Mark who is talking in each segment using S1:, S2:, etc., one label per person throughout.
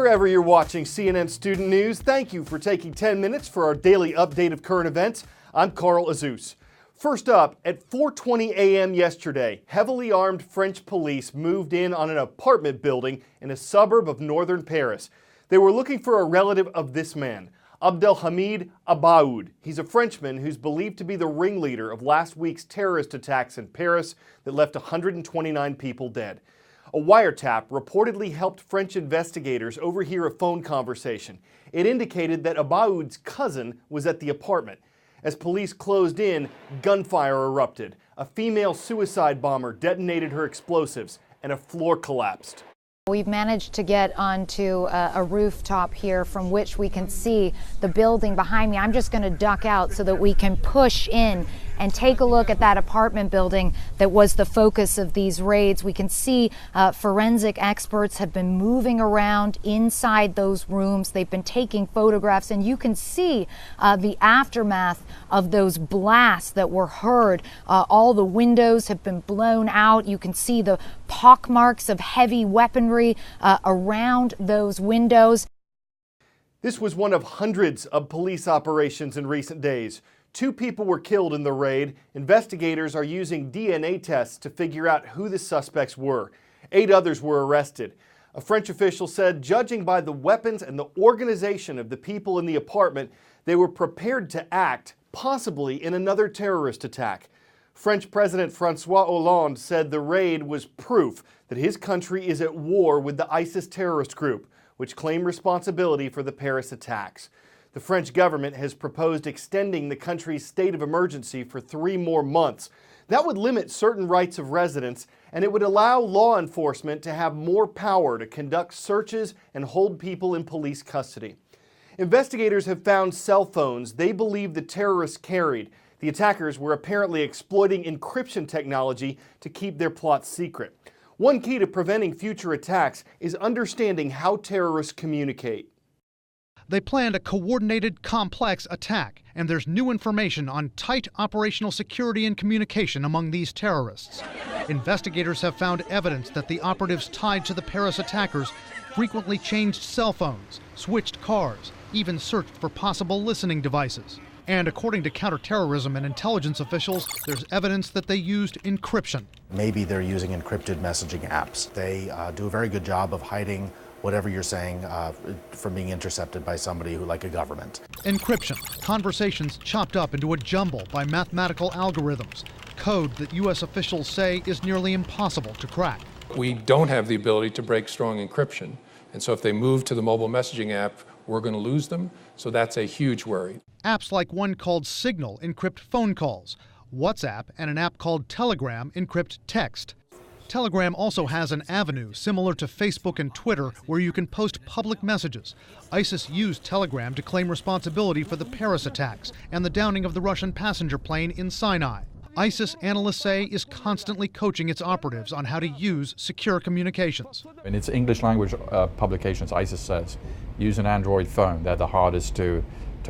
S1: Wherever you're watching CNN Student News, thank you for taking 10 minutes for our daily update of current events. I'm Carl Azus. First up, at 4:20 a.m. yesterday, heavily armed French police moved in on an apartment building in a suburb of northern Paris. They were looking for a relative of this man, Abdelhamid Abaoud. He's a Frenchman who's believed to be the ringleader of last week's terrorist attacks in Paris that left 129 people dead. A wiretap reportedly helped French investigators overhear a phone conversation. It indicated that Abaoud's cousin was at the apartment. As police closed in, gunfire erupted. A female suicide bomber detonated her explosives, and a floor collapsed.
S2: We've managed to get onto a rooftop here from which we can see the building behind me. I'm just going to duck out so that we can push in and take a look at that apartment building that was the focus of these raids. We can see forensic experts have been moving around inside those rooms. They've been taking photographs, and you can see the aftermath of those blasts that were heard. All the windows have been blown out. You can see the pockmarks of heavy weaponry around those windows.
S1: This was one of hundreds of police operations in recent days. 2 people were killed in the raid. Investigators are using DNA tests to figure out who the suspects were. 8 others were arrested. A French official said, judging by the weapons and the organization of the people in the apartment, they were prepared to act, possibly in another terrorist attack. French President François Hollande said the raid was proof that his country is at war with the ISIS terrorist group, which claimed responsibility for the Paris attacks. The French government has proposed extending the country's state of emergency for 3 more months. That would limit certain rights of residents, and it would allow law enforcement to have more power to conduct searches and hold people in police custody. Investigators have found cell phones they believe the terrorists carried. The attackers were apparently exploiting encryption technology to keep their plots secret. One key to preventing future attacks is understanding how terrorists communicate.
S3: They planned a coordinated, complex attack, and there's new information on tight operational security and communication among these terrorists. Investigators have found evidence that the operatives tied to the Paris attackers frequently changed cell phones, switched cars, even searched for possible listening devices. And according to counterterrorism and intelligence officials, there's evidence that they used encryption.
S4: Maybe they're using encrypted messaging apps. They do a very good job of hiding whatever you're saying from being intercepted by somebody who, like a government.
S3: Encryption, conversations chopped up into a jumble by mathematical algorithms, code that U.S. officials say is nearly impossible to crack.
S5: We don't have the ability to break strong encryption, and so if they move to the mobile messaging app, we're going to lose them, so that's a huge worry.
S3: Apps like one called Signal encrypt phone calls. WhatsApp and an app called Telegram encrypt text. Telegram also has an avenue similar to Facebook and Twitter where you can post public messages. ISIS used Telegram to claim responsibility for the Paris attacks and the downing of the Russian passenger plane in Sinai. ISIS, analysts say, is constantly coaching its operatives on how to use secure communications.
S6: In its English language publications, ISIS says, use an Android phone. They're the hardest to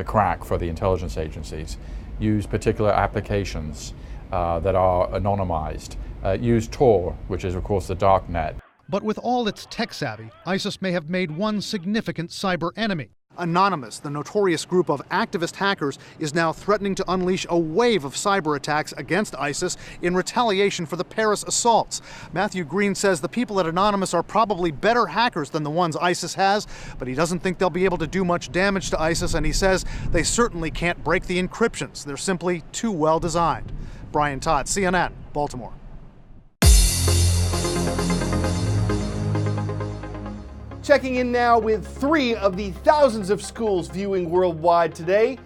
S6: crack for the intelligence agencies. Use particular applications that are anonymized. Use Tor, which is, of course, the dark net.
S3: But with all its tech savvy, ISIS may have made one significant cyber enemy.
S7: Anonymous, the notorious group of activist hackers, is now threatening to unleash a wave of cyber attacks against ISIS in retaliation for the Paris assaults. Matthew Green says the people at Anonymous are probably better hackers than the ones ISIS has, but he doesn't think they'll be able to do much damage to ISIS, and he says they certainly can't break the encryptions. They're simply too well designed. Brian Todd, CNN, Baltimore.
S1: Checking in now with 3 of the thousands of schools viewing worldwide today.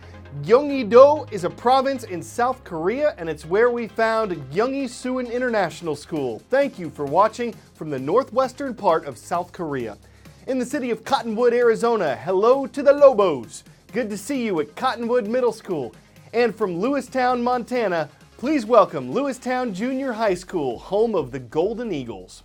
S1: Gyeonggi-do is a province in South Korea, and it's where we found Gyeonggi-suin International School. Thank you for watching from the northwestern part of South Korea. In the city of Cottonwood, Arizona, hello to the Lobos. Good to see you at Cottonwood Middle School. And from Lewistown, Montana, please welcome Lewistown Junior High School, home of the Golden Eagles.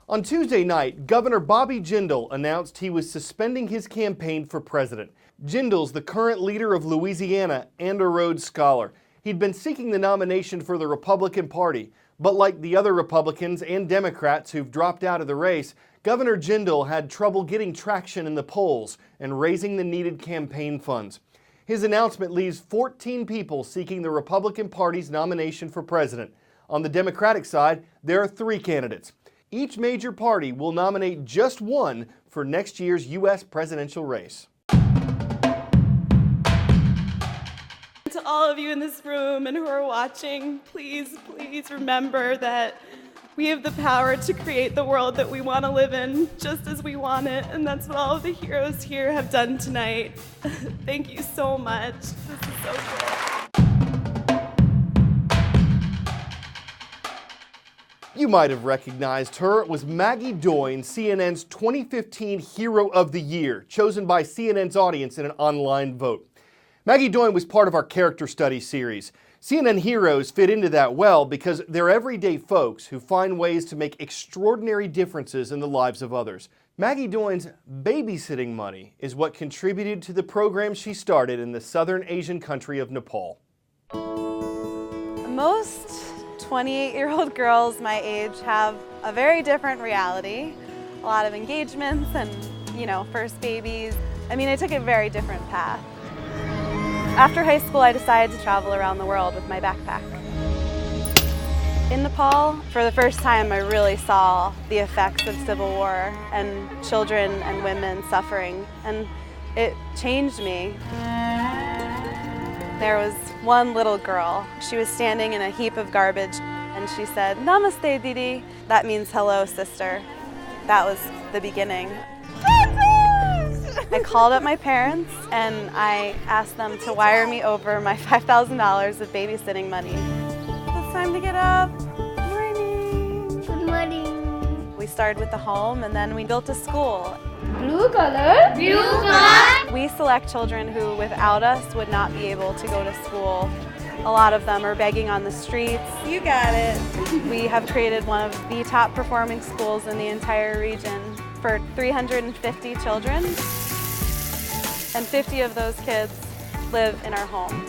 S1: On Tuesday night, Governor Bobby Jindal announced he was suspending his campaign for president. Jindal's the current leader of Louisiana and a Rhodes Scholar. He'd been seeking the nomination for the Republican Party, but like the other Republicans and Democrats who've dropped out of the race, Governor Jindal had trouble getting traction in the polls and raising the needed campaign funds. His announcement leaves 14 people seeking the Republican Party's nomination for president. On the Democratic side, there are 3 candidates. Each major party will nominate just one for next year's U.S. presidential race.
S8: To all of you in this room and who are watching, please, please remember that we have the power to create the world that we want to live in just as we want it, and that's what all of the heroes here have done tonight. Thank you so much. This is so cool.
S1: You might have recognized her. It was Maggie Doyne, CNN's 2015 Hero of the Year, chosen by CNN's audience in an online vote. Maggie Doyne was part of our character study series. CNN heroes fit into that well because they're everyday folks who find ways to make extraordinary differences in the lives of others. Maggie Doyne's babysitting money is what contributed to the program she started in the southern Asian country of Nepal.
S9: Most 28-year-old girls my age have a very different reality. A lot of engagements and, first babies. I took a very different path. After high school, I decided to travel around the world with my backpack. In Nepal, for the first time, I really saw the effects of civil war and children and women suffering, and it changed me. There was one little girl. She was standing in a heap of garbage, and she said, "Namaste, Didi." That means hello, sister. That was the beginning. I called up my parents and I asked them to wire me over my $5,000 of babysitting money. It's time to get up. Good morning.
S10: Good morning.
S9: We started with the home and then we built a school.
S10: Blue color. Blue color.
S9: We select children who without us would not be able to go to school. A lot of them are begging on the streets.
S8: You got it.
S9: We have created one of the top performing schools in the entire region for 350 children. And 50 of those kids live in our home.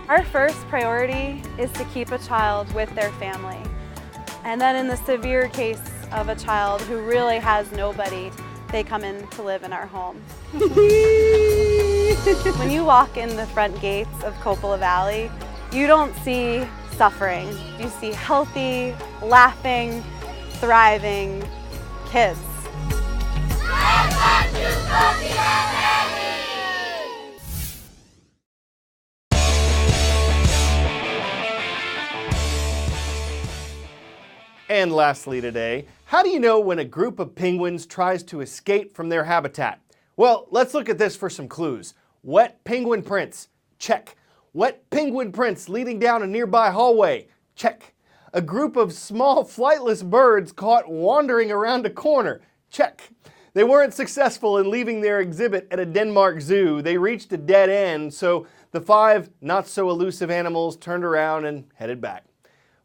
S9: Our first priority is to keep a child with their family. And then in the severe case of a child who really has nobody, they come in to live in our home. When you walk in the front gates of Coppola Valley, you don't see suffering. You see healthy, laughing, thriving kids.
S1: And lastly today, how do you know when a group of penguins tries to escape from their habitat? Well, let's look at this for some clues. Wet penguin prints, check. Wet penguin prints leading down a nearby hallway, check. A group of small flightless birds caught wandering around a corner, check. They weren't successful in leaving their exhibit at a Denmark zoo. They reached a dead end, so the 5 not-so-elusive animals turned around and headed back.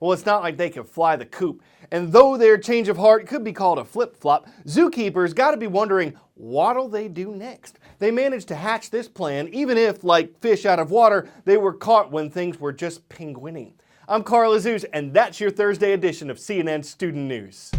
S1: Well, it's not like they can fly the coop, and though their change of heart could be called a flip-flop, zookeepers got to be wondering, what'll they do next? They managed to hatch this plan, even if, like fish out of water, they were caught when things were just penguining. I'm Carl Azuz, and that's your Thursday edition of CNN Student News.